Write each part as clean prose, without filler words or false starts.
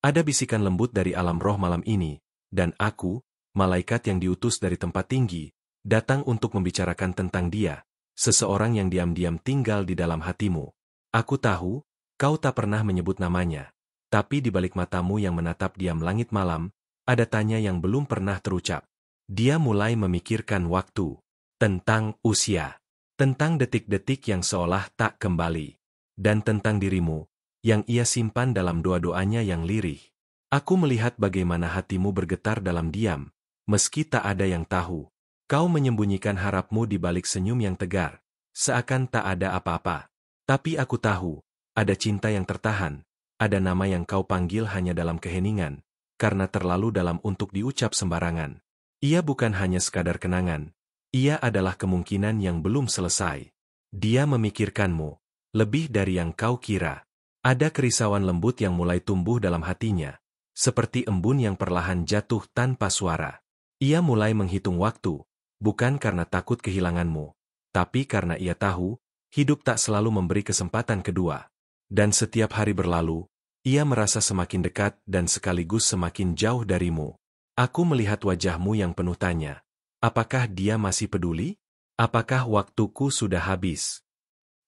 Ada bisikan lembut dari alam roh malam ini, dan aku, malaikat yang diutus dari tempat tinggi, datang untuk membicarakan tentang dia, seseorang yang diam-diam tinggal di dalam hatimu. Aku tahu, kau tak pernah menyebut namanya, tapi di balik matamu yang menatap diam langit malam, ada tanya yang belum pernah terucap. Dia mulai memikirkan waktu, tentang usia, tentang detik-detik yang seolah tak kembali, dan tentang dirimu, yang ia simpan dalam doa-doanya yang lirih. Aku melihat bagaimana hatimu bergetar dalam diam, meski tak ada yang tahu. Kau menyembunyikan harapmu di balik senyum yang tegar, seakan tak ada apa-apa. Tapi aku tahu, ada cinta yang tertahan, ada nama yang kau panggil hanya dalam keheningan, karena terlalu dalam untuk diucap sembarangan. Ia bukan hanya sekadar kenangan, ia adalah kemungkinan yang belum selesai. Dia memikirkanmu, lebih dari yang kau kira. Ada kerisauan lembut yang mulai tumbuh dalam hatinya, seperti embun yang perlahan jatuh tanpa suara. Ia mulai menghitung waktu, bukan karena takut kehilanganmu, tapi karena ia tahu, hidup tak selalu memberi kesempatan kedua. Dan setiap hari berlalu, ia merasa semakin dekat dan sekaligus semakin jauh darimu. Aku melihat wajahmu yang penuh tanya. Apakah dia masih peduli? Apakah waktuku sudah habis?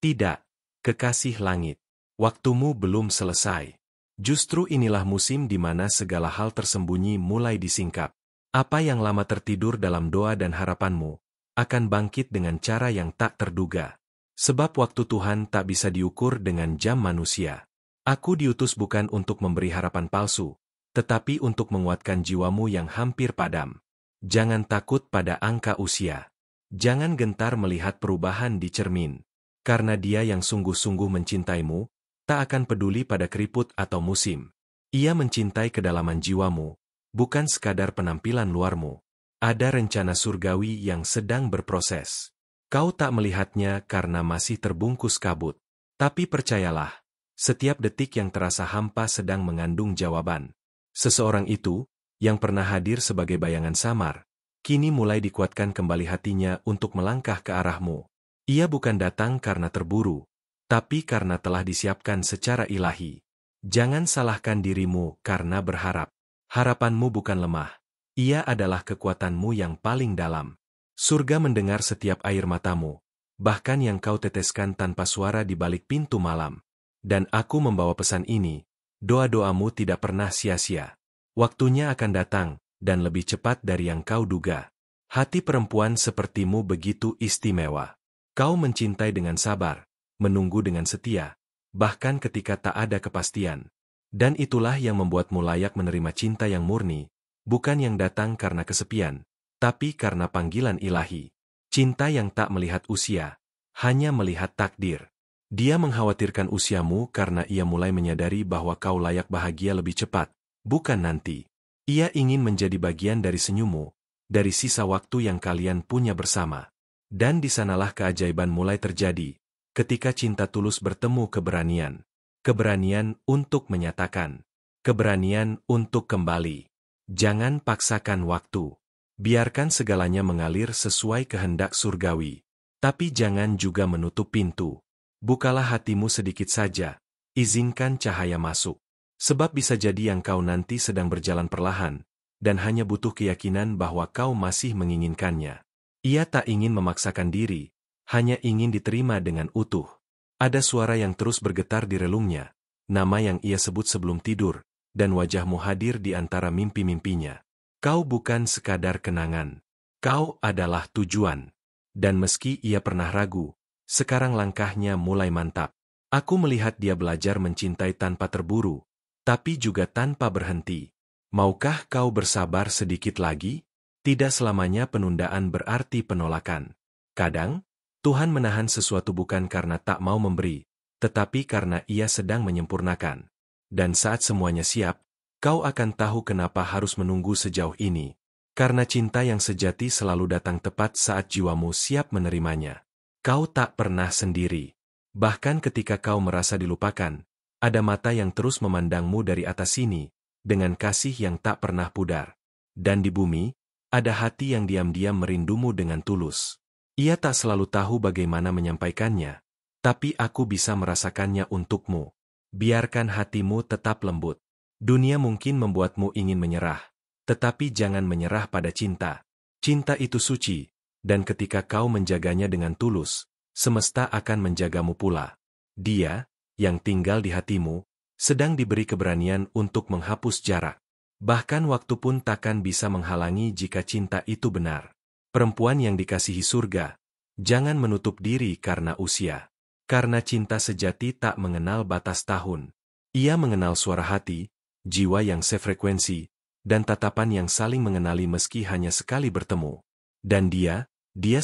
Tidak, kekasih langit. Waktumu belum selesai. Justru inilah musim di mana segala hal tersembunyi mulai disingkap. Apa yang lama tertidur dalam doa dan harapanmu, akan bangkit dengan cara yang tak terduga. Sebab waktu Tuhan tak bisa diukur dengan jam manusia. Aku diutus bukan untuk memberi harapan palsu, tetapi untuk menguatkan jiwamu yang hampir padam. Jangan takut pada angka usia. Jangan gentar melihat perubahan di cermin. Karena dia yang sungguh-sungguh mencintaimu, tak akan peduli pada keriput atau musim. Ia mencintai kedalaman jiwamu, bukan sekadar penampilan luarmu. Ada rencana surgawi yang sedang berproses. Kau tak melihatnya karena masih terbungkus kabut. Tapi percayalah, setiap detik yang terasa hampa sedang mengandung jawaban. Seseorang itu, yang pernah hadir sebagai bayangan samar, kini mulai dikuatkan kembali hatinya untuk melangkah ke arahmu. Ia bukan datang karena terburu, tapi karena telah disiapkan secara ilahi. Jangan salahkan dirimu karena berharap. Harapanmu bukan lemah. Ia adalah kekuatanmu yang paling dalam. Surga mendengar setiap air matamu, bahkan yang kau teteskan tanpa suara di balik pintu malam. Dan aku membawa pesan ini, doa-doamu tidak pernah sia-sia. Waktunya akan datang, dan lebih cepat dari yang kau duga. Hati perempuan sepertimu begitu istimewa. Kau mencintai dengan sabar, menunggu dengan setia, bahkan ketika tak ada kepastian. Dan itulah yang membuatmu layak menerima cinta yang murni, bukan yang datang karena kesepian, tapi karena panggilan ilahi. Cinta yang tak melihat usia, hanya melihat takdir. Dia mengkhawatirkan usiamu karena ia mulai menyadari bahwa kau layak bahagia lebih cepat, bukan nanti. Ia ingin menjadi bagian dari senyummu, dari sisa waktu yang kalian punya bersama. Dan di sanalah keajaiban mulai terjadi, ketika cinta tulus bertemu keberanian. Keberanian untuk menyatakan. Keberanian untuk kembali. Jangan paksakan waktu. Biarkan segalanya mengalir sesuai kehendak surgawi. Tapi jangan juga menutup pintu. Bukalah hatimu sedikit saja. Izinkan cahaya masuk. Sebab bisa jadi yang kau nanti sedang berjalan perlahan, dan hanya butuh keyakinan bahwa kau masih menginginkannya. Ia tak ingin memaksakan diri, hanya ingin diterima dengan utuh. Ada suara yang terus bergetar di relungnya, nama yang ia sebut sebelum tidur, dan wajahmu hadir di antara mimpi-mimpinya. Kau bukan sekadar kenangan. Kau adalah tujuan. Dan meski ia pernah ragu, sekarang langkahnya mulai mantap. Aku melihat dia belajar mencintai tanpa terburu, tapi juga tanpa berhenti. Maukah kau bersabar sedikit lagi? Tidak selamanya penundaan berarti penolakan. Kadang, Tuhan menahan sesuatu bukan karena tak mau memberi, tetapi karena ia sedang menyempurnakan. Dan saat semuanya siap, kau akan tahu kenapa harus menunggu sejauh ini. Karena cinta yang sejati selalu datang tepat saat jiwamu siap menerimanya. Kau tak pernah sendiri. Bahkan ketika kau merasa dilupakan, ada mata yang terus memandangmu dari atas sini, dengan kasih yang tak pernah pudar. Dan di bumi, ada hati yang diam-diam merindumu dengan tulus. Ia tak selalu tahu bagaimana menyampaikannya, tapi aku bisa merasakannya untukmu. Biarkan hatimu tetap lembut. Dunia mungkin membuatmu ingin menyerah, tetapi jangan menyerah pada cinta. Cinta itu suci, dan ketika kau menjaganya dengan tulus, semesta akan menjagamu pula. Dia, yang tinggal di hatimu, sedang diberi keberanian untuk menghapus jarak. Bahkan waktu pun takkan bisa menghalangi jika cinta itu benar. Perempuan yang dikasihi surga, jangan menutup diri karena usia. Karena cinta sejati tak mengenal batas tahun. Ia mengenal suara hati, jiwa yang sefrekuensi, dan tatapan yang saling mengenali meski hanya sekali bertemu. Dan dia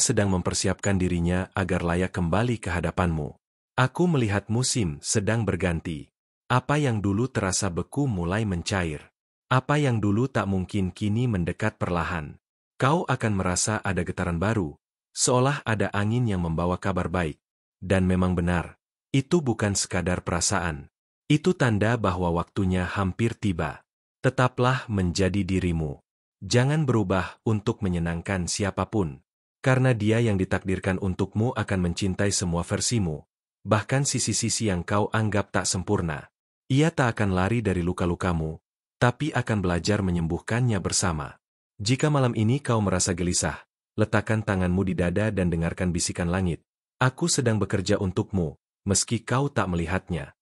sedang mempersiapkan dirinya agar layak kembali ke hadapanmu. Aku melihat musim sedang berganti. Apa yang dulu terasa beku mulai mencair. Apa yang dulu tak mungkin kini mendekat perlahan. Kau akan merasa ada getaran baru, seolah ada angin yang membawa kabar baik. Dan memang benar, itu bukan sekadar perasaan. Itu tanda bahwa waktunya hampir tiba. Tetaplah menjadi dirimu. Jangan berubah untuk menyenangkan siapapun. Karena dia yang ditakdirkan untukmu akan mencintai semua versimu. Bahkan sisi-sisi yang kau anggap tak sempurna. Ia tak akan lari dari luka-lukamu, tapi akan belajar menyembuhkannya bersama. Jika malam ini kau merasa gelisah, letakkan tanganmu di dada dan dengarkan bisikan langit. Aku sedang bekerja untukmu, meski kau tak melihatnya.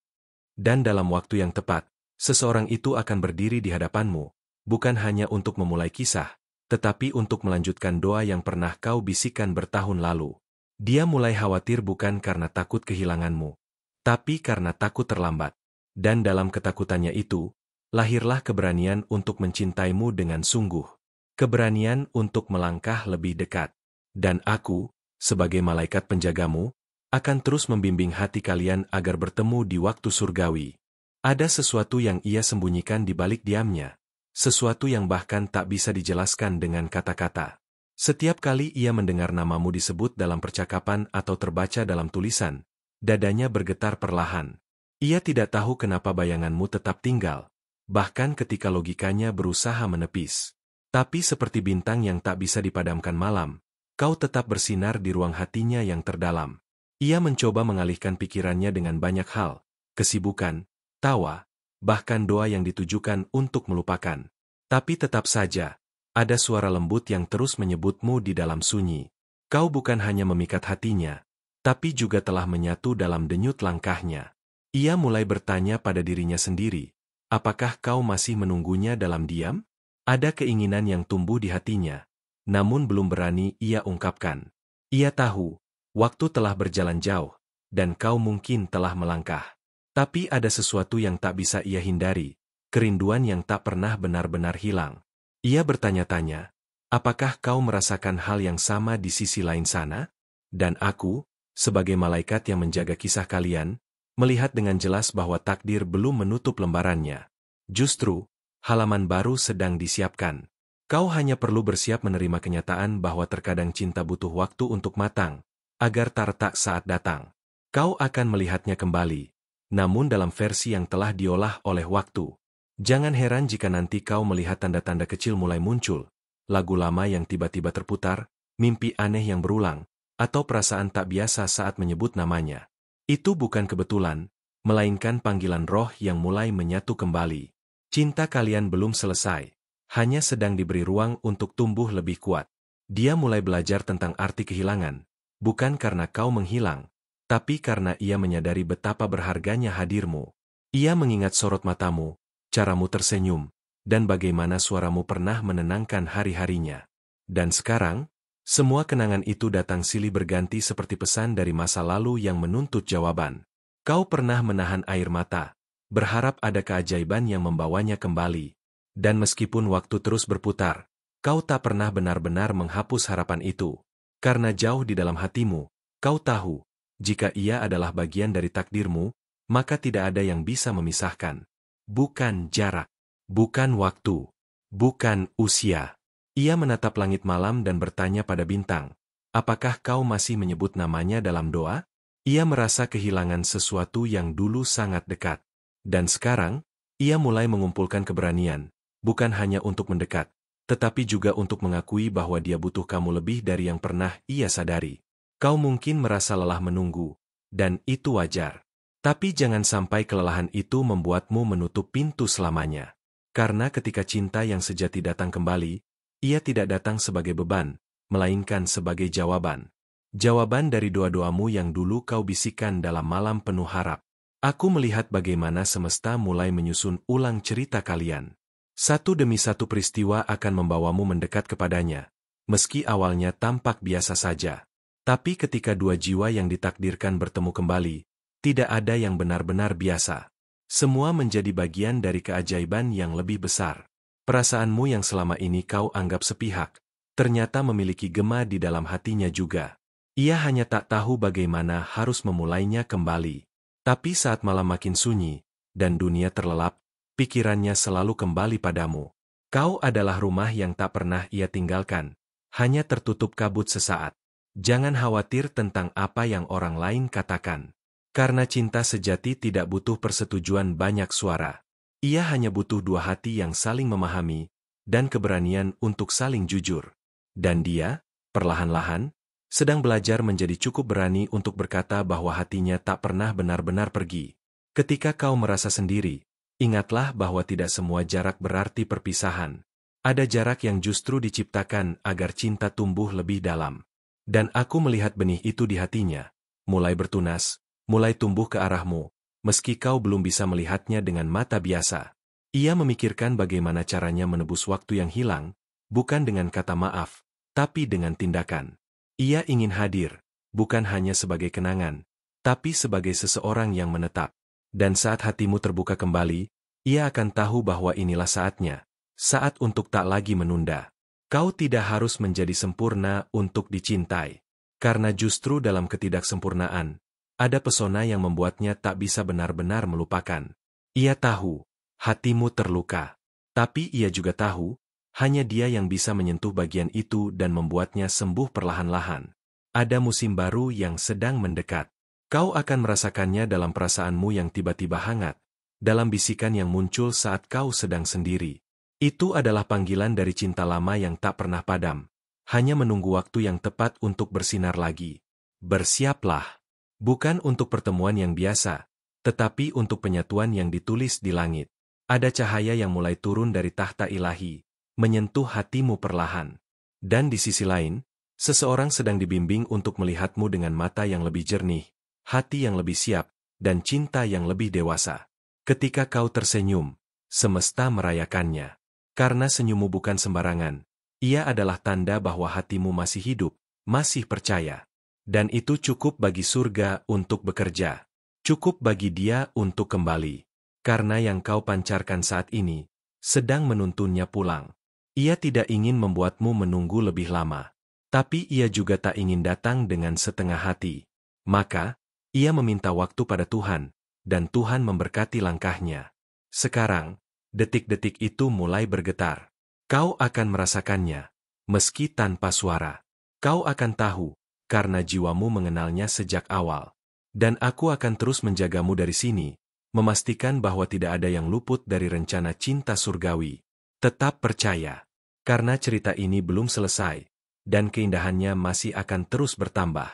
Dan dalam waktu yang tepat, seseorang itu akan berdiri di hadapanmu, bukan hanya untuk memulai kisah, tetapi untuk melanjutkan doa yang pernah kau bisikan bertahun lalu. Dia mulai khawatir bukan karena takut kehilanganmu, tapi karena takut terlambat. Dan dalam ketakutannya itu, lahirlah keberanian untuk mencintaimu dengan sungguh. Keberanian untuk melangkah lebih dekat. Dan aku, sebagai malaikat penjagamu, akan terus membimbing hati kalian agar bertemu di waktu surgawi. Ada sesuatu yang ia sembunyikan di balik diamnya. Sesuatu yang bahkan tak bisa dijelaskan dengan kata-kata. Setiap kali ia mendengar namamu disebut dalam percakapan atau terbaca dalam tulisan, dadanya bergetar perlahan. Ia tidak tahu kenapa bayanganmu tetap tinggal, bahkan ketika logikanya berusaha menepis. Tapi seperti bintang yang tak bisa dipadamkan malam, kau tetap bersinar di ruang hatinya yang terdalam. Ia mencoba mengalihkan pikirannya dengan banyak hal, kesibukan, tawa, bahkan doa yang ditujukan untuk melupakan. Tapi tetap saja, ada suara lembut yang terus menyebutmu di dalam sunyi. Kau bukan hanya memikat hatinya, tapi juga telah menyatu dalam denyut langkahnya. Ia mulai bertanya pada dirinya sendiri, apakah kau masih menunggunya dalam diam? Ada keinginan yang tumbuh di hatinya, namun belum berani ia ungkapkan. Ia tahu, waktu telah berjalan jauh, dan kau mungkin telah melangkah. Tapi ada sesuatu yang tak bisa ia hindari, kerinduan yang tak pernah benar-benar hilang. Ia bertanya-tanya, apakah kau merasakan hal yang sama di sisi lain sana? Dan aku, sebagai malaikat yang menjaga kisah kalian, melihat dengan jelas bahwa takdir belum menutup lembarannya. Justru, halaman baru sedang disiapkan. Kau hanya perlu bersiap menerima kenyataan bahwa terkadang cinta butuh waktu untuk matang, agar tak retak saat datang. Kau akan melihatnya kembali, namun dalam versi yang telah diolah oleh waktu. Jangan heran jika nanti kau melihat tanda-tanda kecil mulai muncul, lagu lama yang tiba-tiba terputar, mimpi aneh yang berulang, atau perasaan tak biasa saat menyebut namanya. Itu bukan kebetulan, melainkan panggilan roh yang mulai menyatu kembali. Cinta kalian belum selesai, hanya sedang diberi ruang untuk tumbuh lebih kuat. Dia mulai belajar tentang arti kehilangan, bukan karena kau menghilang, tapi karena ia menyadari betapa berharganya hadirmu. Ia mengingat sorot matamu, caramu tersenyum, dan bagaimana suaramu pernah menenangkan hari-harinya. Dan sekarang, semua kenangan itu datang silih berganti seperti pesan dari masa lalu yang menuntut jawaban. Kau pernah menahan air mata, berharap ada keajaiban yang membawanya kembali. Dan meskipun waktu terus berputar, kau tak pernah benar-benar menghapus harapan itu. Karena jauh di dalam hatimu, kau tahu, jika ia adalah bagian dari takdirmu, maka tidak ada yang bisa memisahkan. Bukan jarak, bukan waktu, bukan usia. Ia menatap langit malam dan bertanya pada bintang, apakah kau masih menyebut namanya dalam doa? Ia merasa kehilangan sesuatu yang dulu sangat dekat. Dan sekarang, ia mulai mengumpulkan keberanian, bukan hanya untuk mendekat, tetapi juga untuk mengakui bahwa dia butuh kamu lebih dari yang pernah ia sadari. Kau mungkin merasa lelah menunggu, dan itu wajar. Tapi jangan sampai kelelahan itu membuatmu menutup pintu selamanya. Karena ketika cinta yang sejati datang kembali, ia tidak datang sebagai beban, melainkan sebagai jawaban. Jawaban dari doa-doamu yang dulu kau bisikan dalam malam penuh harap. Aku melihat bagaimana semesta mulai menyusun ulang cerita kalian. Satu demi satu peristiwa akan membawamu mendekat kepadanya, meski awalnya tampak biasa saja. Tapi ketika dua jiwa yang ditakdirkan bertemu kembali, tidak ada yang benar-benar biasa. Semua menjadi bagian dari keajaiban yang lebih besar. Perasaanmu yang selama ini kau anggap sepihak, ternyata memiliki gema di dalam hatinya juga. Ia hanya tak tahu bagaimana harus memulainya kembali. Tapi saat malam makin sunyi, dan dunia terlelap, pikirannya selalu kembali padamu. Kau adalah rumah yang tak pernah ia tinggalkan, hanya tertutup kabut sesaat. Jangan khawatir tentang apa yang orang lain katakan. Karena cinta sejati tidak butuh persetujuan banyak suara. Ia hanya butuh dua hati yang saling memahami, dan keberanian untuk saling jujur. Dan dia, perlahan-lahan, sedang belajar menjadi cukup berani untuk berkata bahwa hatinya tak pernah benar-benar pergi. Ketika kau merasa sendiri, ingatlah bahwa tidak semua jarak berarti perpisahan. Ada jarak yang justru diciptakan agar cinta tumbuh lebih dalam. Dan aku melihat benih itu di hatinya, mulai bertunas, mulai tumbuh ke arahmu, meski kau belum bisa melihatnya dengan mata biasa. Ia memikirkan bagaimana caranya menebus waktu yang hilang, bukan dengan kata maaf, tapi dengan tindakan. Ia ingin hadir, bukan hanya sebagai kenangan, tapi sebagai seseorang yang menetap. Dan saat hatimu terbuka kembali, ia akan tahu bahwa inilah saatnya, saat untuk tak lagi menunda. Kau tidak harus menjadi sempurna untuk dicintai, karena justru dalam ketidaksempurnaan, ada pesona yang membuatnya tak bisa benar-benar melupakan. Ia tahu, hatimu terluka. Tapi ia juga tahu, hanya dia yang bisa menyentuh bagian itu dan membuatnya sembuh perlahan-lahan. Ada musim baru yang sedang mendekat. Kau akan merasakannya dalam perasaanmu yang tiba-tiba hangat, dalam bisikan yang muncul saat kau sedang sendiri. Itu adalah panggilan dari cinta lama yang tak pernah padam, hanya menunggu waktu yang tepat untuk bersinar lagi. Bersiaplah. Bukan untuk pertemuan yang biasa, tetapi untuk penyatuan yang ditulis di langit. Ada cahaya yang mulai turun dari tahta ilahi, menyentuh hatimu perlahan. Dan di sisi lain, seseorang sedang dibimbing untuk melihatmu dengan mata yang lebih jernih, hati yang lebih siap, dan cinta yang lebih dewasa. Ketika kau tersenyum, semesta merayakannya. Karena senyummu bukan sembarangan, ia adalah tanda bahwa hatimu masih hidup, masih percaya. Dan itu cukup bagi surga untuk bekerja. Cukup bagi dia untuk kembali. Karena yang kau pancarkan saat ini, sedang menuntunnya pulang. Ia tidak ingin membuatmu menunggu lebih lama. Tapi ia juga tak ingin datang dengan setengah hati. Maka, ia meminta waktu pada Tuhan, dan Tuhan memberkati langkahnya. Sekarang, detik-detik itu mulai bergetar. Kau akan merasakannya, meski tanpa suara. Kau akan tahu, karena jiwamu mengenalnya sejak awal. Dan aku akan terus menjagamu dari sini, memastikan bahwa tidak ada yang luput dari rencana cinta surgawi. Tetap percaya, karena cerita ini belum selesai, dan keindahannya masih akan terus bertambah.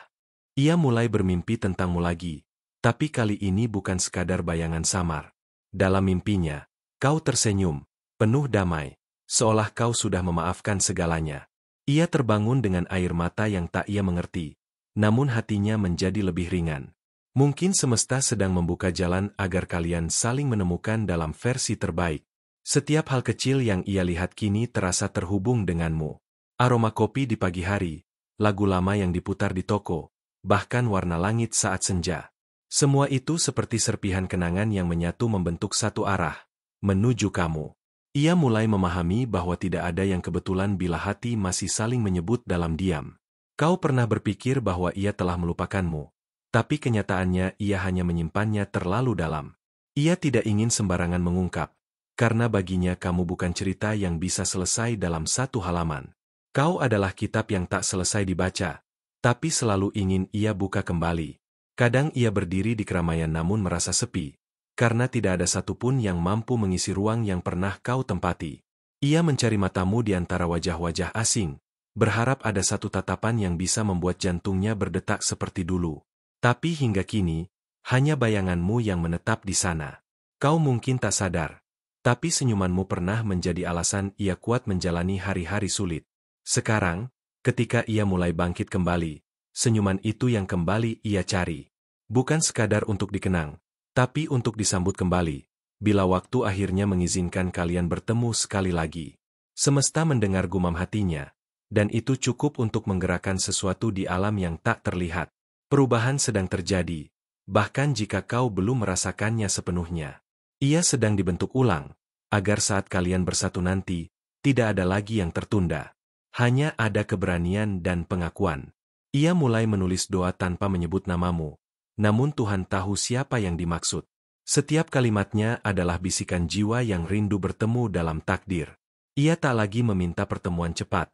Ia mulai bermimpi tentangmu lagi, tapi kali ini bukan sekadar bayangan samar. Dalam mimpinya, kau tersenyum, penuh damai, seolah kau sudah memaafkan segalanya. Ia terbangun dengan air mata yang tak ia mengerti, namun hatinya menjadi lebih ringan. Mungkin semesta sedang membuka jalan agar kalian saling menemukan dalam versi terbaik. Setiap hal kecil yang ia lihat kini terasa terhubung denganmu. Aroma kopi di pagi hari, lagu lama yang diputar di toko, bahkan warna langit saat senja. Semua itu seperti serpihan kenangan yang menyatu membentuk satu arah, menuju kamu. Ia mulai memahami bahwa tidak ada yang kebetulan bila hati masih saling menyebut dalam diam. Kau pernah berpikir bahwa ia telah melupakanmu, tapi kenyataannya ia hanya menyimpannya terlalu dalam. Ia tidak ingin sembarangan mengungkap, karena baginya kamu bukan cerita yang bisa selesai dalam satu halaman. Kau adalah kitab yang tak selesai dibaca, tapi selalu ingin ia buka kembali. Kadang ia berdiri di keramaian namun merasa sepi, karena tidak ada satupun yang mampu mengisi ruang yang pernah kau tempati. Ia mencari matamu di antara wajah-wajah asing, berharap ada satu tatapan yang bisa membuat jantungnya berdetak seperti dulu. Tapi hingga kini, Hanya bayanganmu yang menetap di sana. Kau mungkin tak sadar, tapi senyumanmu pernah menjadi alasan ia kuat menjalani hari-hari sulit. Sekarang, ketika ia mulai bangkit kembali, senyuman itu yang kembali ia cari. Bukan sekadar untuk dikenang, tapi untuk disambut kembali, bila waktu akhirnya mengizinkan kalian bertemu sekali lagi. Semesta mendengar gumam hatinya, dan itu cukup untuk menggerakkan sesuatu di alam yang tak terlihat. Perubahan sedang terjadi. Bahkan jika kau belum merasakannya sepenuhnya. Ia sedang dibentuk ulang, agar saat kalian bersatu nanti, tidak ada lagi yang tertunda. Hanya ada keberanian dan pengakuan. Ia mulai menulis doa tanpa menyebut namamu, namun Tuhan tahu siapa yang dimaksud. Setiap kalimatnya adalah bisikan jiwa yang rindu bertemu dalam takdir. Ia tak lagi meminta pertemuan cepat,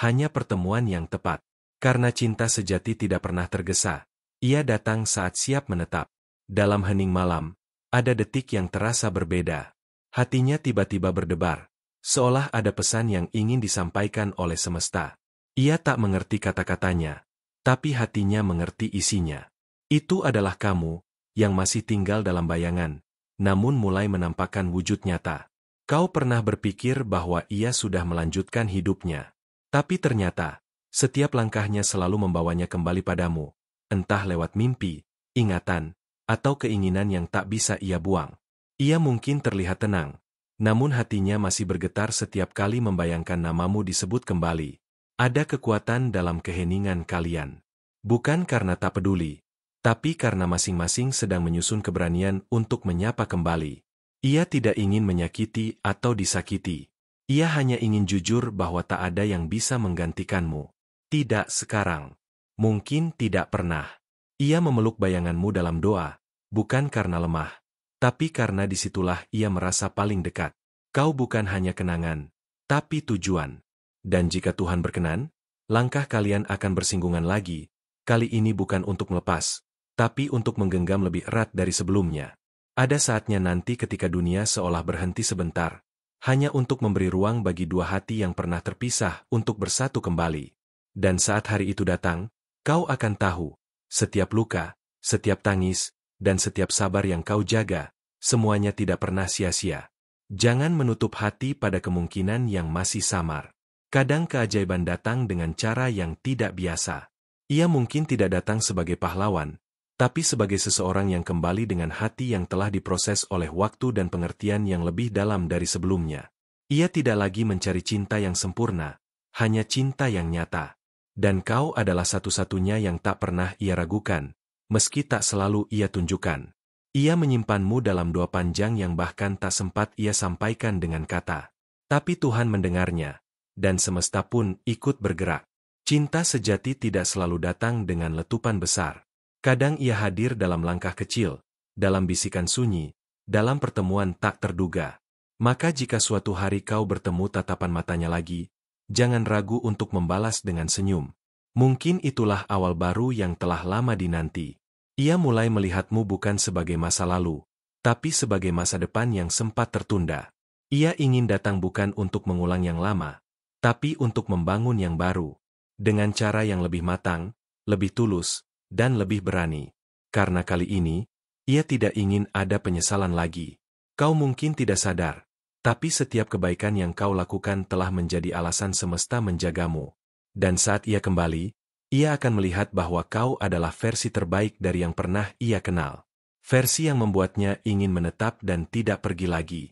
hanya pertemuan yang tepat. Karena cinta sejati tidak pernah tergesa. Ia datang saat siap menetap. Dalam hening malam, ada detik yang terasa berbeda. Hatinya tiba-tiba berdebar, seolah ada pesan yang ingin disampaikan oleh semesta. Ia tak mengerti kata-katanya, tapi hatinya mengerti isinya. Itu adalah kamu, yang masih tinggal dalam bayangan, namun mulai menampakkan wujud nyata. Kau pernah berpikir bahwa ia sudah melanjutkan hidupnya. Tapi ternyata, setiap langkahnya selalu membawanya kembali padamu. Entah lewat mimpi, ingatan, atau keinginan yang tak bisa ia buang. Ia mungkin terlihat tenang, namun hatinya masih bergetar setiap kali membayangkan namamu disebut kembali. Ada kekuatan dalam keheningan kalian. Bukan karena tak peduli, tapi karena masing-masing sedang menyusun keberanian untuk menyapa kembali. Ia tidak ingin menyakiti atau disakiti. Ia hanya ingin jujur bahwa tak ada yang bisa menggantikanmu. Tidak sekarang. Mungkin tidak pernah. Ia memeluk bayanganmu dalam doa, bukan karena lemah, tapi karena disitulah ia merasa paling dekat. Kau bukan hanya kenangan, tapi tujuan. Dan jika Tuhan berkenan, langkah kalian akan bersinggungan lagi, kali ini bukan untuk melepas, tapi untuk menggenggam lebih erat dari sebelumnya. Ada saatnya nanti ketika dunia seolah berhenti sebentar, hanya untuk memberi ruang bagi dua hati yang pernah terpisah untuk bersatu kembali. Dan saat hari itu datang, kau akan tahu, setiap luka, setiap tangis, dan setiap sabar yang kau jaga, semuanya tidak pernah sia-sia. Jangan menutup hati pada kemungkinan yang masih samar. Kadang keajaiban datang dengan cara yang tidak biasa. Ia mungkin tidak datang sebagai pahlawan, tapi sebagai seseorang yang kembali dengan hati yang telah diproses oleh waktu dan pengertian yang lebih dalam dari sebelumnya. Ia tidak lagi mencari cinta yang sempurna, hanya cinta yang nyata. Dan kau adalah satu-satunya yang tak pernah ia ragukan, meski tak selalu ia tunjukkan. Ia menyimpanmu dalam doa panjang yang bahkan tak sempat ia sampaikan dengan kata. Tapi Tuhan mendengarnya, dan semesta pun ikut bergerak. Cinta sejati tidak selalu datang dengan letupan besar. Kadang ia hadir dalam langkah kecil, dalam bisikan sunyi, dalam pertemuan tak terduga. Maka jika suatu hari kau bertemu tatapan matanya lagi, jangan ragu untuk membalas dengan senyum. Mungkin itulah awal baru yang telah lama dinanti. Ia mulai melihatmu bukan sebagai masa lalu, tapi sebagai masa depan yang sempat tertunda. Ia ingin datang bukan untuk mengulang yang lama, tapi untuk membangun yang baru, dengan cara yang lebih matang, lebih tulus, dan lebih berani. Karena kali ini, ia tidak ingin ada penyesalan lagi. Kau mungkin tidak sadar, tapi setiap kebaikan yang kau lakukan telah menjadi alasan semesta menjagamu. Dan saat ia kembali, ia akan melihat bahwa kau adalah versi terbaik dari yang pernah ia kenal. Versi yang membuatnya ingin menetap dan tidak pergi lagi.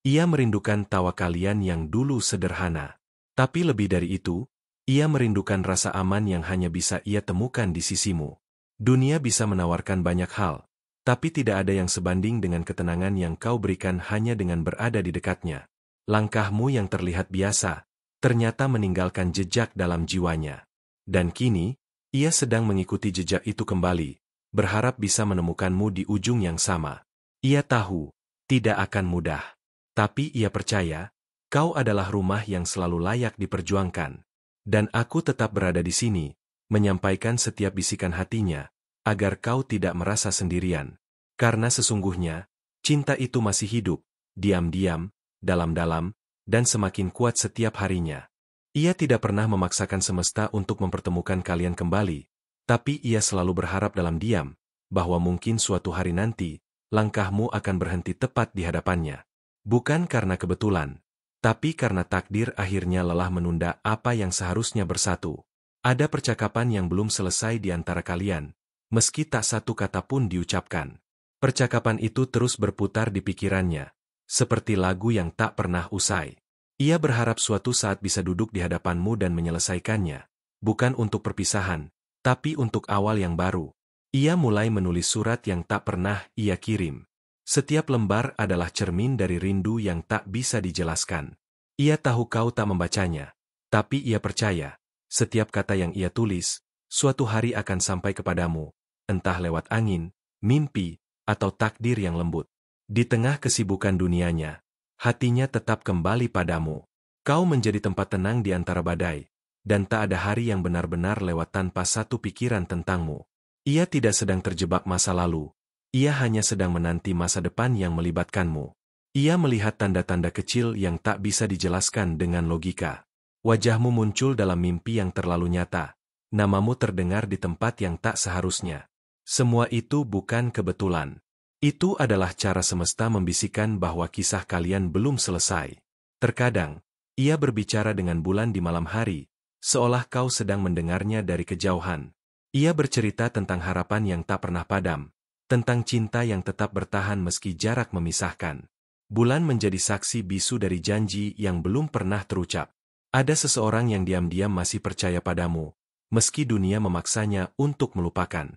Ia merindukan tawa kalian yang dulu sederhana. Tapi lebih dari itu, ia merindukan rasa aman yang hanya bisa ia temukan di sisimu. Dunia bisa menawarkan banyak hal, tapi tidak ada yang sebanding dengan ketenangan yang kau berikan hanya dengan berada di dekatnya. Langkahmu yang terlihat biasa, ternyata meninggalkan jejak dalam jiwanya. Dan kini, ia sedang mengikuti jejak itu kembali, berharap bisa menemukanmu di ujung yang sama. Ia tahu, tidak akan mudah. Tapi ia percaya, kau adalah rumah yang selalu layak diperjuangkan. Dan aku tetap berada di sini, menyampaikan setiap bisikan hatinya, agar kau tidak merasa sendirian. Karena sesungguhnya, cinta itu masih hidup, diam-diam, dalam-dalam, dan semakin kuat setiap harinya. Ia tidak pernah memaksakan semesta untuk mempertemukan kalian kembali, tapi ia selalu berharap dalam diam, bahwa mungkin suatu hari nanti, langkahmu akan berhenti tepat di hadapannya. Bukan karena kebetulan, tapi karena takdir akhirnya lelah menunda apa yang seharusnya bersatu. Ada percakapan yang belum selesai di antara kalian, meski tak satu kata pun diucapkan. Percakapan itu terus berputar di pikirannya, seperti lagu yang tak pernah usai. Ia berharap suatu saat bisa duduk di hadapanmu dan menyelesaikannya, bukan untuk perpisahan, tapi untuk awal yang baru. Ia mulai menulis surat yang tak pernah ia kirim. Setiap lembar adalah cermin dari rindu yang tak bisa dijelaskan. Ia tahu kau tak membacanya, tapi ia percaya, setiap kata yang ia tulis, suatu hari akan sampai kepadamu, entah lewat angin, mimpi, atau takdir yang lembut. Di tengah kesibukan dunianya, hatinya tetap kembali padamu. Kau menjadi tempat tenang di antara badai, dan tak ada hari yang benar-benar lewat tanpa satu pikiran tentangmu. Ia tidak sedang terjebak masa lalu, ia hanya sedang menanti masa depan yang melibatkanmu. Ia melihat tanda-tanda kecil yang tak bisa dijelaskan dengan logika. Wajahmu muncul dalam mimpi yang terlalu nyata, namamu terdengar di tempat yang tak seharusnya. Semua itu bukan kebetulan. Itu adalah cara semesta membisikkan bahwa kisah kalian belum selesai. Terkadang, ia berbicara dengan bulan di malam hari, seolah kau sedang mendengarnya dari kejauhan. Ia bercerita tentang harapan yang tak pernah padam, tentang cinta yang tetap bertahan meski jarak memisahkan. Bulan menjadi saksi bisu dari janji yang belum pernah terucap. Ada seseorang yang diam-diam masih percaya padamu, meski dunia memaksanya untuk melupakan.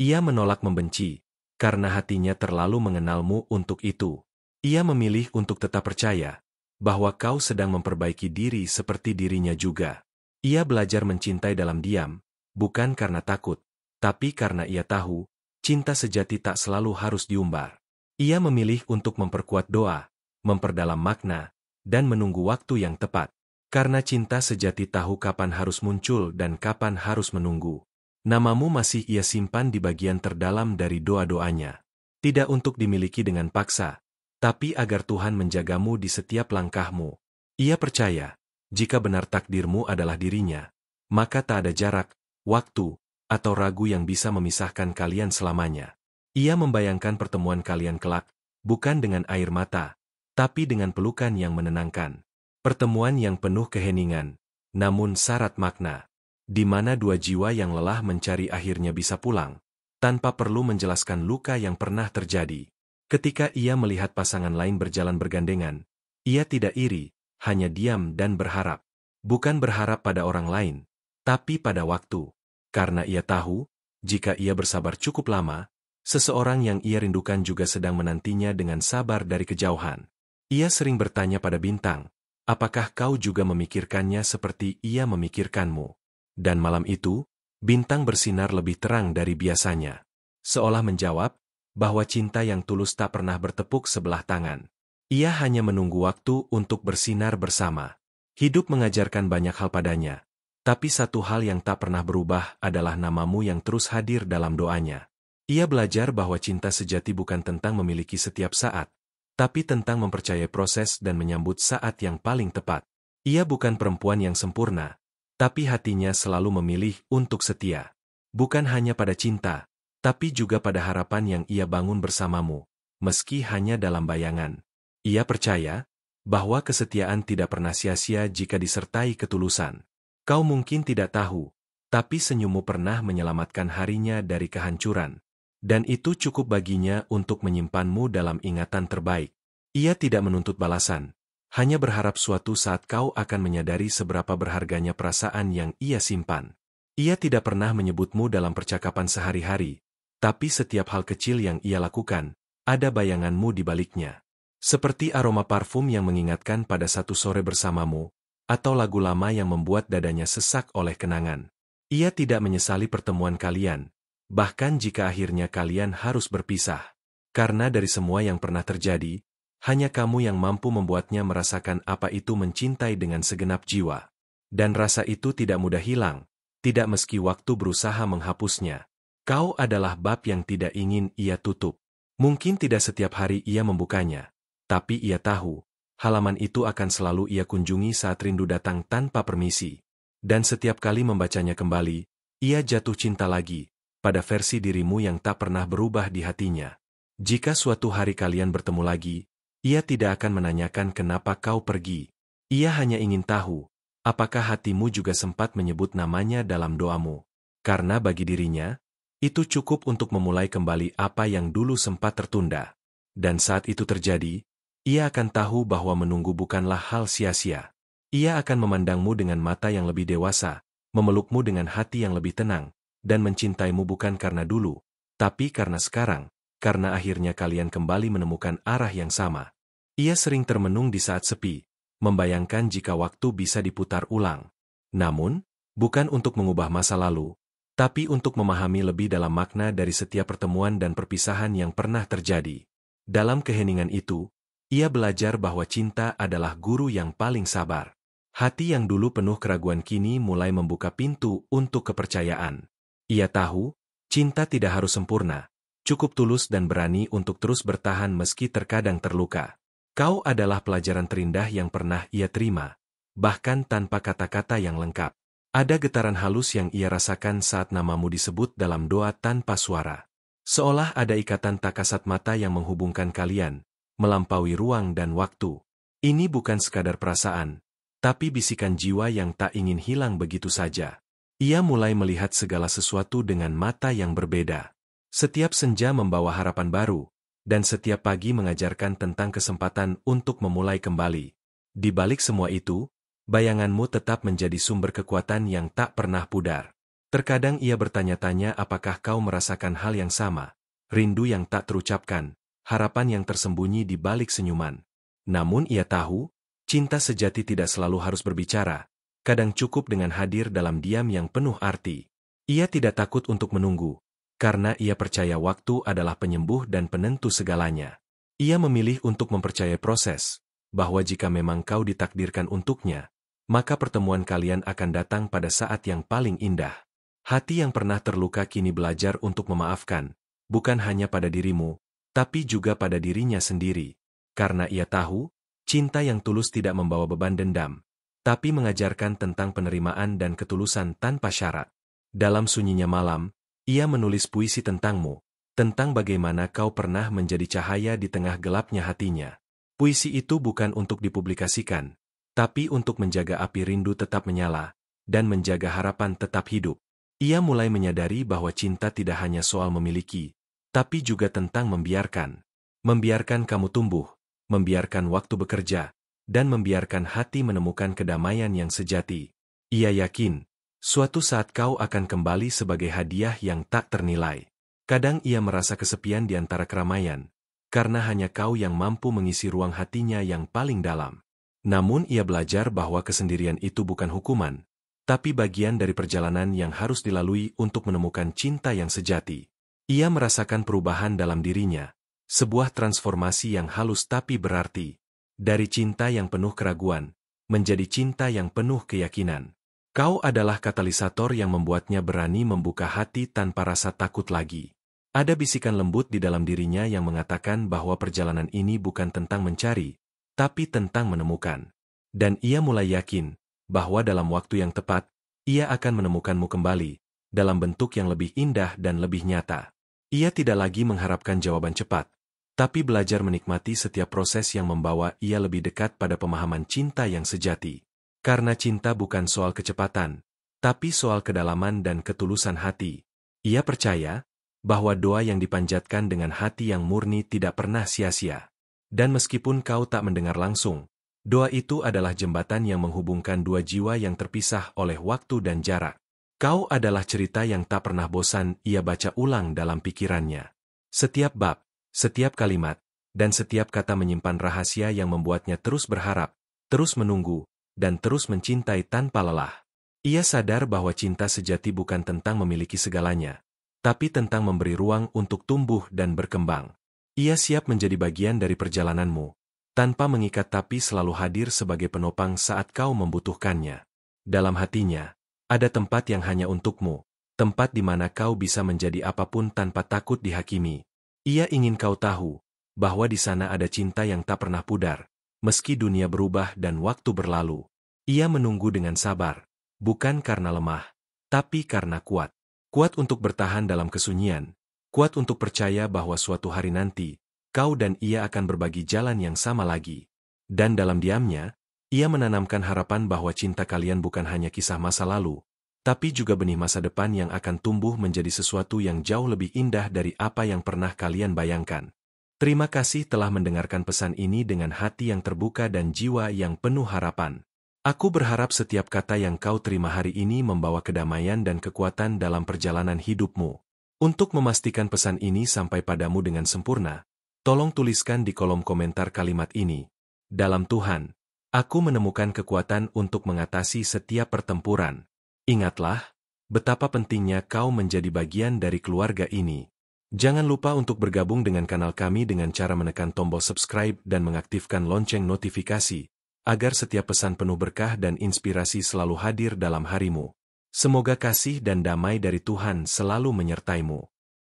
Ia menolak membenci, karena hatinya terlalu mengenalmu untuk itu. Ia memilih untuk tetap percaya, bahwa kau sedang memperbaiki diri seperti dirinya juga. Ia belajar mencintai dalam diam, bukan karena takut, tapi karena ia tahu, cinta sejati tak selalu harus diumbar. Ia memilih untuk memperkuat doa, memperdalam makna, dan menunggu waktu yang tepat. Karena cinta sejati tahu kapan harus muncul dan kapan harus menunggu. Namamu masih ia simpan di bagian terdalam dari doa-doanya. Tidak untuk dimiliki dengan paksa, tapi agar Tuhan menjagamu di setiap langkahmu. Ia percaya, jika benar takdirmu adalah dirinya, maka tak ada jarak, waktu, atau ragu yang bisa memisahkan kalian selamanya. Ia membayangkan pertemuan kalian kelak, bukan dengan air mata, tapi dengan pelukan yang menenangkan. Pertemuan yang penuh keheningan, namun syarat makna. Di mana dua jiwa yang lelah mencari akhirnya bisa pulang, tanpa perlu menjelaskan luka yang pernah terjadi. Ketika ia melihat pasangan lain berjalan bergandengan, ia tidak iri, hanya diam dan berharap. Bukan berharap pada orang lain, tapi pada waktu. Karena ia tahu, jika ia bersabar cukup lama, seseorang yang ia rindukan juga sedang menantinya dengan sabar dari kejauhan. Ia sering bertanya pada bintang, apakah kau juga memikirkannya seperti ia memikirkanmu? Dan malam itu, bintang bersinar lebih terang dari biasanya. Seolah menjawab, bahwa cinta yang tulus tak pernah bertepuk sebelah tangan. Ia hanya menunggu waktu untuk bersinar bersama. Hidup mengajarkan banyak hal padanya. Tapi satu hal yang tak pernah berubah adalah namamu yang terus hadir dalam doanya. Ia belajar bahwa cinta sejati bukan tentang memiliki setiap saat, tapi tentang mempercayai proses dan menyambut saat yang paling tepat. Ia bukan perempuan yang sempurna, tapi hatinya selalu memilih untuk setia. Bukan hanya pada cinta, tapi juga pada harapan yang ia bangun bersamamu, meski hanya dalam bayangan. Ia percaya bahwa kesetiaan tidak pernah sia-sia jika disertai ketulusan. Kau mungkin tidak tahu, tapi senyummu pernah menyelamatkan harinya dari kehancuran. Dan itu cukup baginya untuk menyimpanmu dalam ingatan terbaik. Ia tidak menuntut balasan, hanya berharap suatu saat kau akan menyadari seberapa berharganya perasaan yang ia simpan. Ia tidak pernah menyebutmu dalam percakapan sehari-hari, tapi setiap hal kecil yang ia lakukan, ada bayanganmu di baliknya. Seperti aroma parfum yang mengingatkan pada satu sore bersamamu, atau lagu lama yang membuat dadanya sesak oleh kenangan. Ia tidak menyesali pertemuan kalian, bahkan jika akhirnya kalian harus berpisah. Karena dari semua yang pernah terjadi, hanya kamu yang mampu membuatnya merasakan apa itu mencintai dengan segenap jiwa. Dan rasa itu tidak mudah hilang, tidak meski waktu berusaha menghapusnya. Kau adalah bab yang tidak ingin ia tutup. Mungkin tidak setiap hari ia membukanya, tapi ia tahu, halaman itu akan selalu ia kunjungi saat rindu datang tanpa permisi. Dan setiap kali membacanya kembali, ia jatuh cinta lagi, pada versi dirimu yang tak pernah berubah di hatinya. Jika suatu hari kalian bertemu lagi, ia tidak akan menanyakan kenapa kau pergi. Ia hanya ingin tahu, apakah hatimu juga sempat menyebut namanya dalam doamu. Karena bagi dirinya, itu cukup untuk memulai kembali apa yang dulu sempat tertunda. Dan saat itu terjadi, ia akan tahu bahwa menunggu bukanlah hal sia-sia. Ia akan memandangmu dengan mata yang lebih dewasa, memelukmu dengan hati yang lebih tenang, dan mencintaimu bukan karena dulu, tapi karena sekarang, karena akhirnya kalian kembali menemukan arah yang sama. Ia sering termenung di saat sepi, membayangkan jika waktu bisa diputar ulang. Namun, bukan untuk mengubah masa lalu, tapi untuk memahami lebih dalam makna dari setiap pertemuan dan perpisahan yang pernah terjadi. Dalam keheningan itu, ia belajar bahwa cinta adalah guru yang paling sabar. Hati yang dulu penuh keraguan kini mulai membuka pintu untuk kepercayaan. Ia tahu, cinta tidak harus sempurna, cukup tulus dan berani untuk terus bertahan meski terkadang terluka. Kau adalah pelajaran terindah yang pernah ia terima, bahkan tanpa kata-kata yang lengkap. Ada getaran halus yang ia rasakan saat namamu disebut dalam doa tanpa suara. Seolah ada ikatan tak kasat mata yang menghubungkan kalian, melampaui ruang dan waktu. Ini bukan sekadar perasaan, tapi bisikan jiwa yang tak ingin hilang begitu saja. Ia mulai melihat segala sesuatu dengan mata yang berbeda. Setiap senja membawa harapan baru, dan setiap pagi mengajarkan tentang kesempatan untuk memulai kembali. Di balik semua itu, bayanganmu tetap menjadi sumber kekuatan yang tak pernah pudar. Terkadang ia bertanya-tanya apakah kau merasakan hal yang sama, rindu yang tak terucapkan, harapan yang tersembunyi di balik senyuman. Namun ia tahu, cinta sejati tidak selalu harus berbicara, kadang cukup dengan hadir dalam diam yang penuh arti. Ia tidak takut untuk menunggu, karena ia percaya waktu adalah penyembuh dan penentu segalanya. Ia memilih untuk mempercayai proses, bahwa jika memang kau ditakdirkan untuknya, maka pertemuan kalian akan datang pada saat yang paling indah. Hati yang pernah terluka kini belajar untuk memaafkan, bukan hanya pada dirimu, tapi juga pada dirinya sendiri. Karena ia tahu, cinta yang tulus tidak membawa beban dendam, tapi mengajarkan tentang penerimaan dan ketulusan tanpa syarat. Dalam sunyinya malam, ia menulis puisi tentangmu, tentang bagaimana kau pernah menjadi cahaya di tengah gelapnya hatinya. Puisi itu bukan untuk dipublikasikan, tapi untuk menjaga api rindu tetap menyala, dan menjaga harapan tetap hidup. Ia mulai menyadari bahwa cinta tidak hanya soal memiliki, tapi juga tentang membiarkan. Membiarkan kamu tumbuh, membiarkan waktu bekerja, dan membiarkan hati menemukan kedamaian yang sejati. Ia yakin, suatu saat kau akan kembali sebagai hadiah yang tak ternilai. Kadang ia merasa kesepian di antara keramaian, karena hanya kau yang mampu mengisi ruang hatinya yang paling dalam. Namun ia belajar bahwa kesendirian itu bukan hukuman, tapi bagian dari perjalanan yang harus dilalui untuk menemukan cinta yang sejati. Ia merasakan perubahan dalam dirinya, sebuah transformasi yang halus tapi berarti, dari cinta yang penuh keraguan, menjadi cinta yang penuh keyakinan. Kau adalah katalisator yang membuatnya berani membuka hati tanpa rasa takut lagi. Ada bisikan lembut di dalam dirinya yang mengatakan bahwa perjalanan ini bukan tentang mencari, tapi tentang menemukan. Dan ia mulai yakin, bahwa dalam waktu yang tepat, ia akan menemukanmu kembali, dalam bentuk yang lebih indah dan lebih nyata. Ia tidak lagi mengharapkan jawaban cepat, tapi belajar menikmati setiap proses yang membawa ia lebih dekat pada pemahaman cinta yang sejati. Karena cinta bukan soal kecepatan, tapi soal kedalaman dan ketulusan hati. Ia percaya, bahwa doa yang dipanjatkan dengan hati yang murni tidak pernah sia-sia. Dan meskipun kau tak mendengar langsung, doa itu adalah jembatan yang menghubungkan dua jiwa yang terpisah oleh waktu dan jarak. Kau adalah cerita yang tak pernah bosan ia baca ulang dalam pikirannya. Setiap bab, setiap kalimat, dan setiap kata menyimpan rahasia yang membuatnya terus berharap, terus menunggu, dan terus mencintai tanpa lelah. Ia sadar bahwa cinta sejati bukan tentang memiliki segalanya, tapi tentang memberi ruang untuk tumbuh dan berkembang. Ia siap menjadi bagian dari perjalananmu, tanpa mengikat tapi selalu hadir sebagai penopang saat kau membutuhkannya. Dalam hatinya, ada tempat yang hanya untukmu, tempat di mana kau bisa menjadi apapun tanpa takut dihakimi. Ia ingin kau tahu, bahwa di sana ada cinta yang tak pernah pudar, meski dunia berubah dan waktu berlalu. Ia menunggu dengan sabar, bukan karena lemah, tapi karena kuat. Kuat untuk bertahan dalam kesunyian, kuat untuk percaya bahwa suatu hari nanti, kau dan ia akan berbagi jalan yang sama lagi. Dan dalam diamnya, ia menanamkan harapan bahwa cinta kalian bukan hanya kisah masa lalu, tapi juga benih masa depan yang akan tumbuh menjadi sesuatu yang jauh lebih indah dari apa yang pernah kalian bayangkan. Terima kasih telah mendengarkan pesan ini dengan hati yang terbuka dan jiwa yang penuh harapan. Aku berharap setiap kata yang kau terima hari ini membawa kedamaian dan kekuatan dalam perjalanan hidupmu. Untuk memastikan pesan ini sampai padamu dengan sempurna, tolong tuliskan di kolom komentar kalimat ini. Dalam Tuhan, aku menemukan kekuatan untuk mengatasi setiap pertempuran. Ingatlah, betapa pentingnya kau menjadi bagian dari keluarga ini. Jangan lupa untuk bergabung dengan kanal kami dengan cara menekan tombol subscribe dan mengaktifkan lonceng notifikasi, agar setiap pesan penuh berkah dan inspirasi selalu hadir dalam harimu. Semoga kasih dan damai dari Tuhan selalu menyertaimu.